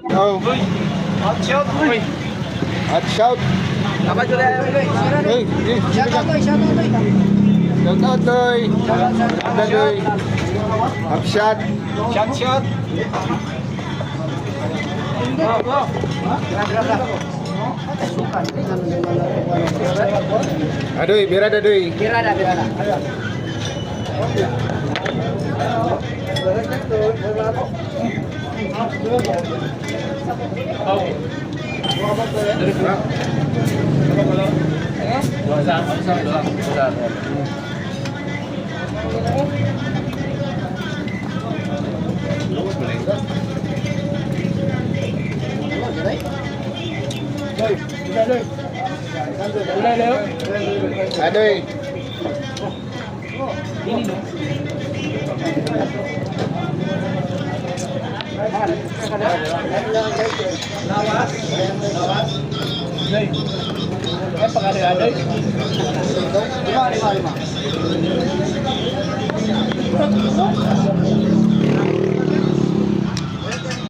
Oh, Hot shot, boy. hot shout. Apa tu dia? Hey, Shout out, boy. Shout out, boy. shout out, Doy. Ada, Doy. Hot shot. Shot, shot. Adoy, bira dah, Doy. Birada, birada. Adoy. Lawas. Lawas. Eh, pag-ada-ada. Lima.